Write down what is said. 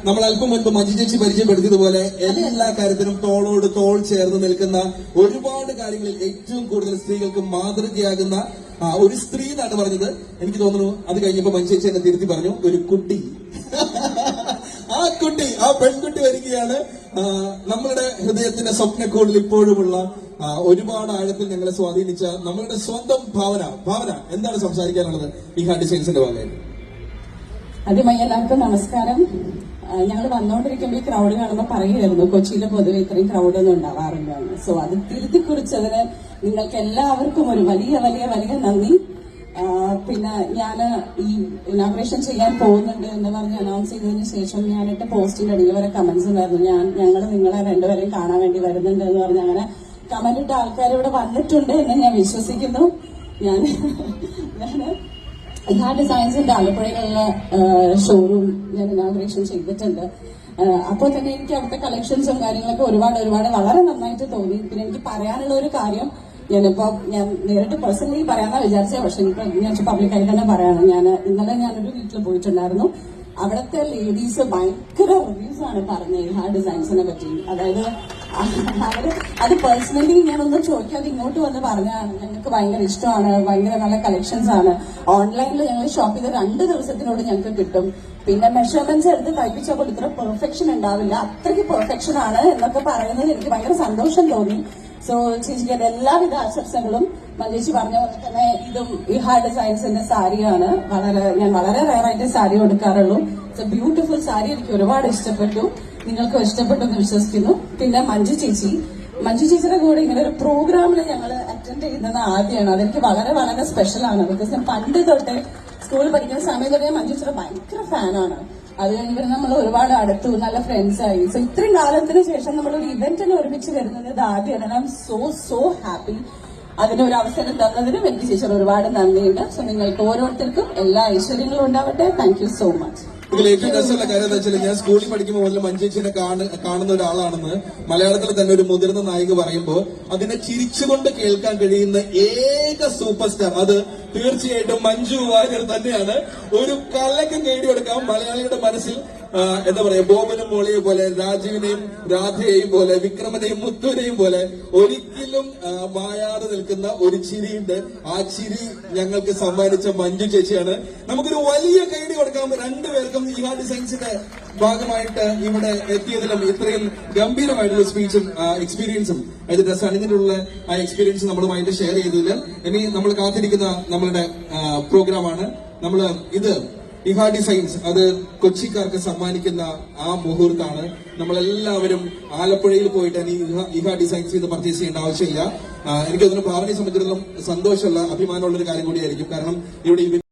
നമ്മൾ അല്പം മുൻപ് മഞ്ജു ചേച്ചി പരിചയപ്പെടുത്തിയതുപോലെ എല്ലാ കാര്യത്തിലും തോളോട് തോൾ ചേർന്ന് നിൽക്കുന്ന ഒരുപാട് കാര്യങ്ങളിൽ ഏറ്റവും കൂടുതൽ സ്ത്രീകൾക്ക് മാതൃകയാകുന്ന ഒരു സ്ത്രീ എന്നാണ് പറഞ്ഞത്. എനിക്ക് തോന്നുന്നു അത് കഴിഞ്ഞപ്പോ മഞ്ജു ചേച്ചി എന്നെ തിരുത്തി പറഞ്ഞു ഒരു കുട്ടി. ആ പെൺകുട്ടി വരികയാണ്. നമ്മളുടെ ഹൃദയത്തിന്റെ സ്വപ്നക്കൂടിൽ ഇപ്പോഴുമുള്ള ഒരുപാട് ആഴത്തിൽ ഞങ്ങളെ സ്വാധീനിച്ച നമ്മളുടെ സ്വന്തം ഭാവന എന്താണ് സംസാരിക്കാനുള്ളത് ഇഹാ ഡിസൈൻസിന്റെ ഭാഗമായിട്ട്? ആദ്യമായി എല്ലാവർക്കും നമസ്കാരം. ഞങ്ങൾ വന്നുകൊണ്ടിരിക്കുമ്പോൾ ഈ ക്രൗഡ് കാണുമ്പോൾ പറയുമായിരുന്നു കൊച്ചിയിലെ പൊതുവെ ഇത്രയും ക്രൗഡൊന്നും ഉണ്ടാവാറില്ല. സോ അത് തിരുത്തി കുറിച്ചതിന് നിങ്ങൾക്ക് എല്ലാവർക്കും ഒരു വലിയ വലിയ വലിയ നന്ദി. പിന്നെ ഞാൻ ഈ ഇനാഗ്രേഷൻ ചെയ്യാൻ പോകുന്നുണ്ട് എന്ന് പറഞ്ഞ് അനൗൺസ് ചെയ്തതിന് ശേഷം ഞാനിട്ട് പോസ്റ്റിന്റെ അടിയിൽ വരെ കമന്റ്സ് ഉണ്ടായിരുന്നു. ഞങ്ങൾ നിങ്ങളെ രണ്ടുപേരെയും കാണാൻ വേണ്ടി വരുന്നുണ്ട് എന്ന് പറഞ്ഞ് അങ്ങനെ കമന്റ് ഇട്ട ആൾക്കാർ ഇവിടെ വന്നിട്ടുണ്ട് എന്ന് ഞാൻ വിശ്വസിക്കുന്നു. ഞാൻ ഇഹാ ഡിസൈൻസിന്റെ ആലപ്പുഴയിലുള്ള ഷോറൂം ഞാൻ ഇനാഗ്രേഷൻ ചെയ്തിട്ടുണ്ട്. അപ്പോൾ തന്നെ എനിക്ക് അവിടുത്തെ കളക്ഷൻസും കാര്യങ്ങളൊക്കെ ഒരുപാട് വളരെ നന്നായിട്ട് തോന്നി. പിന്നെ എനിക്ക് പറയാനുള്ള ഒരു കാര്യം ഞാൻ നേരിട്ട് പേഴ്സണലി പറയാന്നാ വിചാരിച്ചത്, പക്ഷെ ഞാൻ പബ്ലിക്കായിട്ട് തന്നെ പറയാണ്. ഇന്നലെ ഞാനൊരു വീട്ടിൽ പോയിട്ടുണ്ടായിരുന്നു. അവിടുത്തെ ലേഡീസ് ഭയങ്കര റിവ്യൂസ് ആണ് പറഞ്ഞത് ഇഹാ ഡിസൈൻസിനെ പറ്റി. അതായത് അത് പേഴ്സണലി ഞാനൊന്നും ചോദിക്കാതെ ഇങ്ങോട്ട് വന്ന് പറഞ്ഞാണ്. ഞങ്ങൾക്ക് ഭയങ്കര ഇഷ്ടമാണ്, ഭയങ്കര നല്ല കളക്ഷൻസ് ആണ്. ഓൺലൈനിൽ ഞങ്ങൾ ഷോപ്പ് ചെയ്ത് 2 ദിവസത്തിനോട് ഞങ്ങൾക്ക് കിട്ടും. പിന്നെ മെഷർമെന്റ്സ് എടുത്ത് തയ്പ്പിച്ചപ്പോൾ ഇത്ര പെർഫെക്ഷൻ ഉണ്ടാവില്ല, അത്രയ്ക്ക് പെർഫെക്ഷൻ ആണ് എന്നൊക്കെ പറയുന്നത് എനിക്ക് ഭയങ്കര സന്തോഷം തോന്നി. സോ ചേച്ചിക്ക് എല്ലാവിധ ആശംസകളും. മഞ്ജേച്ചി പറഞ്ഞ പോലെ തന്നെ ഇതും ഇഹാ ഡിസൈൻസിന്റെ സാരിയാണ്. ഞാൻ വളരെ റയറായിട്ട് സാരി കൊടുക്കാറുള്ളൂ. It's a beautiful sari. എനിക്ക് ഒരുപാട് ഇഷ്ടപ്പെട്ടു. നിങ്ങൾക്ക് ഇഷ്ടപ്പെട്ടെന്ന് വിശ്വസിക്കുന്നു. പിന്നെ മഞ്ജു ചേച്ചിയുടെ കൂടെ ഇങ്ങനെ ഒരു പ്രോഗ്രാമിൽ ഞങ്ങൾ അറ്റൻഡ് ചെയ്യുന്നത് ആദ്യമാണ്. അതെനിക്ക് വളരെ സ്പെഷ്യലാണ്. ബിക്കോസ് ഞാൻ പണ്ട് തൊട്ടേ സ്കൂളിൽ പഠിക്കുന്ന സമയത്ത് ഞാൻ മഞ്ജു ചേച്ചിയുടെ ഭയങ്കര ഫാനാണ്. അത് കഴിഞ്ഞ് നമ്മൾ ഒരുപാട് അടുത്തു, നല്ല ഫ്രണ്ട്സായി. സോ ഇത്രയും കാലത്തിന് ശേഷം നമ്മളൊരു ഇവന്റിന് ഒരുമിച്ച് വരുന്നത് ഇത് ആദ്യമാണ്. I M so happy. അതിനൊരു അവസരം തന്നതിനും എനിക്ക് ചേച്ചിയുടെ ഒരുപാട് നന്ദിയുണ്ട്. സോ നിങ്ങൾക്ക് ഓരോരുത്തർക്കും എല്ലാ ഐശ്വര്യങ്ങളും ഉണ്ടാവട്ടെ. Thank you so much. ഇതിൽ ഏറ്റവും രസമുള്ള കാര്യം എന്താ വെച്ചാൽ ഞാൻ സ്കൂളിൽ പഠിക്കുമ്പോൾ മുതൽ മഞ്ജേച്ചിനെ കാണുന്ന ഒരാളാണെന്ന് മലയാളത്തിൽ തന്നെ ഒരു മുതിർന്ന നായിക പറയുമ്പോൾ അതിനെ ചിരിച്ചുകൊണ്ട് കേൾക്കാൻ കഴിയുന്ന ഏക സൂപ്പർ സ്റ്റാർ അത് തീർച്ചയായിട്ടും മഞ്ജു വാര്യർ തന്നെയാണ്. ഒരു കലക്ക് നേടിയെടുക്കാം മലയാളിയുടെ മനസ്സിൽ. എന്താ പറയാ, ബോബനും മോളിയെ പോലെ, രാജീവിനെയും രാധയെയും പോലെ, വിക്രമനെയും മുത്തുവിനെയും പോലെ ഒരിക്കലും മായാതെ നിൽക്കുന്ന ഒരു ചിരിയുണ്ട്. ആ ചിരി ഞങ്ങൾക്ക് സമ്മാനിച്ച മഞ്ജു ചേച്ചിയാണ്. നമുക്കൊരു വലിയ കൈഡി കൊടുക്കാം രണ്ടുപേർക്കും. ഇഹാ ഡിസൈൻസിന്റെ ഭാഗമായിട്ട് ഇവിടെ എത്തിയതിലും ഇത്രയും ഗംഭീരമായിട്ടുള്ള സ്പീച്ചും എക്സ്പീരിയൻസും അത് ഡ്രസ് അണിഞ്ഞിട്ടുള്ള ആ എക്സ്പീരിയൻസ് നമ്മളുമായിട്ട് ഷെയർ ചെയ്തതിൽ ഇനി നമ്മൾ കാത്തിരിക്കുന്ന നമ്മളുടെ പ്രോഗ്രാമാണ്. ഇത് ഇഹാ ഡിസൈൻസ് അത് കൊച്ചിക്കാർക്ക് സമ്മാനിക്കുന്ന ആ മുഹൂർത്താണ്. നമ്മളെല്ലാവരും ആലപ്പുഴയിൽ പോയിട്ട് ഇഹാ ഡിസൈൻസ് ഇത് പർച്ചേസ് ചെയ്യേണ്ട ആവശ്യമില്ല. എനിക്കതിന് ഭാവനയെ സംബന്ധിച്ചിടത്തോളം സന്തോഷമുള്ള അഭിമാനമുള്ള ഒരു കാര്യം കൂടിയായിരിക്കും. കാരണം ഇവിടെ